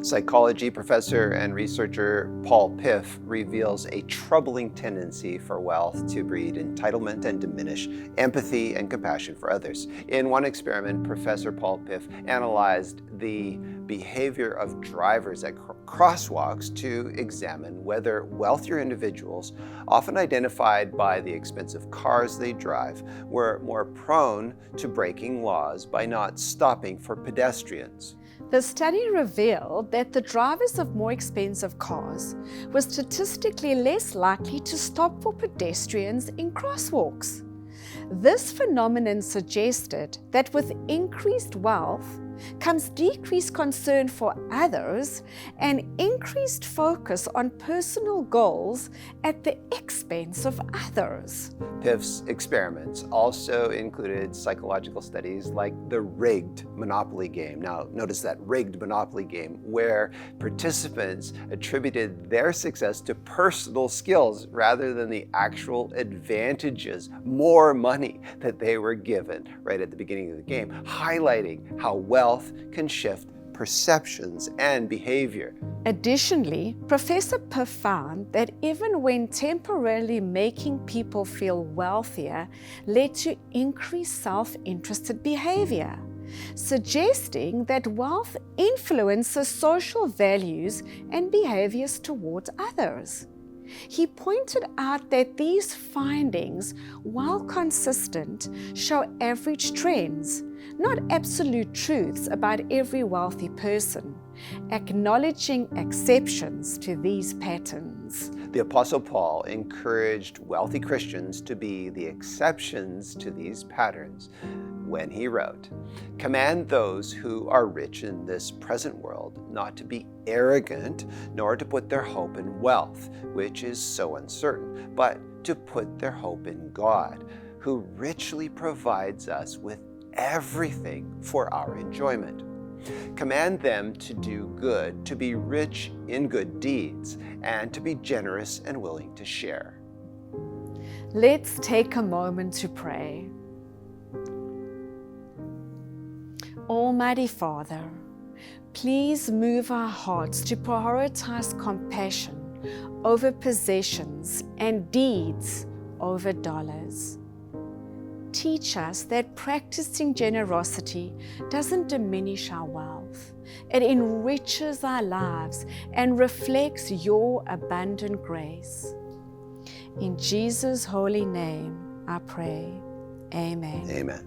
Psychology professor and researcher Paul Piff reveals a troubling tendency for wealth to breed entitlement and diminish empathy and compassion for others. In one experiment, Professor Paul Piff analyzed the behavior of drivers at crosswalks to examine whether wealthier individuals, often identified by the expensive cars they drive, were more prone to breaking laws by not stopping for pedestrians. The study revealed that the drivers of more expensive cars were statistically less likely to stop for pedestrians in crosswalks. This phenomenon suggested that with increased wealth comes decreased concern for others and increased focus on personal goals at the expense of others. Piff's experiments also included psychological studies like the rigged Monopoly game. Now, notice that rigged Monopoly game, where participants attributed their success to personal skills rather than the actual advantages, more money that they were given right at the beginning of the game, highlighting how wealth can shift perceptions and behavior. Additionally, Professor Piff found that even when temporarily making people feel wealthier led to increased self-interested behavior, suggesting that wealth influences social values and behaviors towards others. He pointed out that these findings, while consistent, show average trends, not absolute truths about every wealthy person, acknowledging exceptions to these patterns. The Apostle Paul encouraged wealthy Christians to be the exceptions to these patterns when he wrote, "Command those who are rich in this present world not to be arrogant, nor to put their hope in wealth, which is so uncertain, but to put their hope in God, who richly provides us with everything for our enjoyment. Command them to do good, to be rich in good deeds, and to be generous and willing to share." Let's take a moment to pray. Almighty Father, please move our hearts to prioritize compassion over possessions and deeds over dollars. Teach us that practicing generosity doesn't diminish our wealth. It enriches our lives and reflects your abundant grace. In Jesus' holy name, I pray. Amen. Amen.